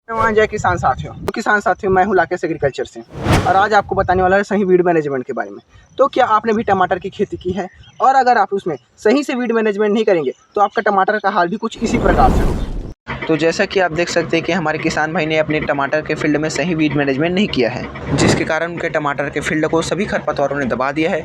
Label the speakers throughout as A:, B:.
A: वहाँ जय किसान साथियों। तो किसान साथियों, मैं हूँ लाकेश एग्रीकल्चर से और आज आपको बताने वाला है सही वीड मैनेजमेंट के बारे में। तो क्या आपने भी टमाटर की खेती की है और अगर आप उसमें सही से वीड मैनेजमेंट नहीं करेंगे तो आपका टमाटर का हाल भी कुछ इसी प्रकार से होगा।
B: तो जैसा कि आप देख सकते हैं कि हमारे किसान भाई ने अपने टमाटर के फील्ड में सही वीड मैनेजमेंट नहीं किया है, जिसके कारण उनके टमाटर के फील्ड को सभी खरपतवारों ने दबा दिया है,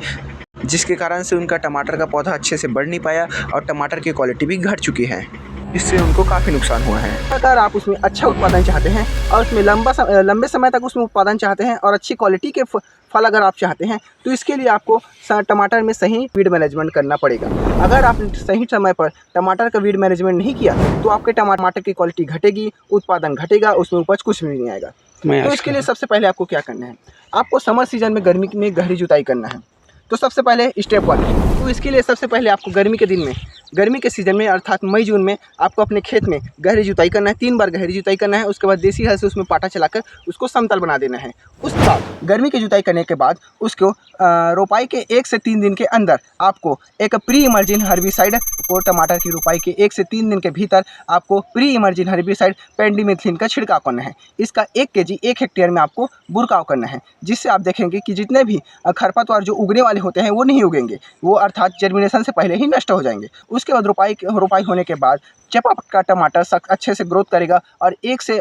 B: जिसके कारण से उनका टमाटर का पौधा अच्छे से बढ़ नहीं पाया और टमाटर की क्वालिटी भी घट चुकी है। इससे उनको काफ़ी नुकसान हुआ है।
A: अगर आप उसमें अच्छा उत्पादन चाहते हैं और उसमें लंबे समय तक उसमें उत्पादन चाहते हैं और अच्छी क्वालिटी के फल अगर आप चाहते हैं तो इसके लिए आपको टमाटर में सही वीड मैनेजमेंट करना पड़ेगा। अगर आपने सही समय पर टमाटर का वीड मैनेजमेंट नहीं किया तो आपके टमाटर की क्वालिटी घटेगी, उत्पादन घटेगा, उसमें उपज कुछ भी नहीं आएगा। तो इसके लिए सबसे पहले आपको क्या करना है, आपको समर सीजन में गर्मी में गहरी जुताई करना है। तो सबसे पहले स्टेप 1, तो इसके लिए सबसे पहले आपको गर्मी के दिन में, गर्मी के सीज़न में अर्थात मई जून में आपको अपने खेत में गहरी जुताई करना है। 3 बार गहरी जुताई करना है। उसके बाद देसी हल से उसमें पाटा चलाकर उसको समतल बना देना है। उसके बाद गर्मी की जुताई करने के बाद उसको रोपाई के 1 से 3 दिन के अंदर आपको एक प्री इमर्जिन हर्बिसाइड और टमाटर की रोपाई के 1 से 3 दिन के भीतर आपको प्री इमर्जिन हर्बिसाइड पेंडिमेथिलिन का छिड़काव करना है। इसका 1 kg 1 हेक्टेयर में आपको बुरकाव करना है, जिससे आप देखेंगे कि जितने भी खरपतवार जो उगने वाले होते हैं वो नहीं उगेंगे, वो अर्थात जर्मिनेशन से पहले ही नष्ट हो जाएंगे। उसके बाद रोपाई होने के बाद जब आपका टमाटर अच्छे से ग्रोथ करेगा और 1 से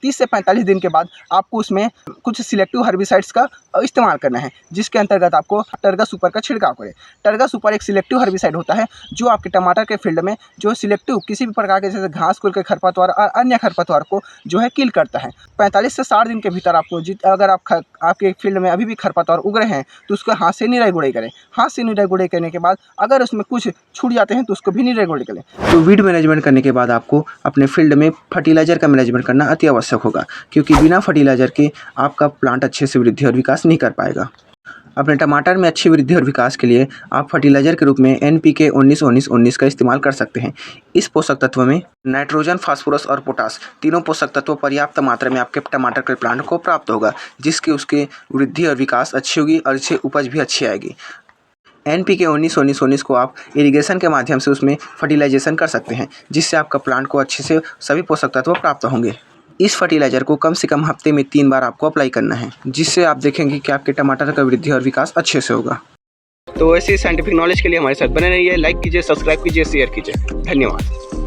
A: 30 से 45 दिन के बाद आपको उसमें कुछ सिलेक्टिव हर्बिसाइड्स का इस्तेमाल करना है, जिसके अंतर्गत आपको टर्गा सुपर का छिड़काव करें। टर्गा सुपर एक सिलेक्टिव हर्बिसाइड होता है जो आपके टमाटर के फील्ड में जो सिलेक्टिव किसी भी प्रकार के जैसे घास कुल के खरपतवार और अन्य खरपतवार को जो है किल करता है। 45 से 60 दिन के भीतर आपको अगर आपके फील्ड में अभी भी खरपतवार उग रहे हैं तो उसको हाथ से निराई गुड़ाई करें। हाथ से निराई गुड़ाई करने के बाद अगर उसमें कुछ छूट जाते हैं तो उसको भी निराई गुड़ाई करें।
B: तो वीड मैनेजमेंट करने के बाद आपको अपने फील्ड में फर्टिलाइज़र का मैनेजमेंट करना अति आवश्यक होगा, क्योंकि बिना फर्टिलाइज़र के आपका प्लांट अच्छे से वृद्धि और विकास नहीं कर पाएगा। अपने टमाटर में अच्छी वृद्धि और विकास के लिए आप फर्टिलाइज़र के रूप में NPK 19-19-19 का इस्तेमाल कर सकते हैं। इस पोषक तत्व में नाइट्रोजन, फास्फोरस और पोटास तीनों पोषक तत्व पर्याप्त मात्रा में आपके टमाटर के प्लांट को प्राप्त होगा, जिसकी उसकी वृद्धि और विकास अच्छी होगी और इससे उपज भी अच्छी आएगी। NPK 19-19-19 को आप इरिगेशन के माध्यम से उसमें फर्टिलाइजेशन कर सकते हैं, जिससे आपका प्लांट को अच्छे से सभी पोषक तत्व प्राप्त होंगे। इस फर्टिलाइज़र को कम से कम हफ्ते में 3 बार आपको अप्लाई करना है, जिससे आप देखेंगे कि आपके टमाटर का वृद्धि और विकास अच्छे से होगा।
A: तो ऐसी साइंटिफिक नॉलेज के लिए हमारे साथ बने रहिए, लाइक कीजिए, सब्सक्राइब कीजिए, शेयर कीजिए। धन्यवाद।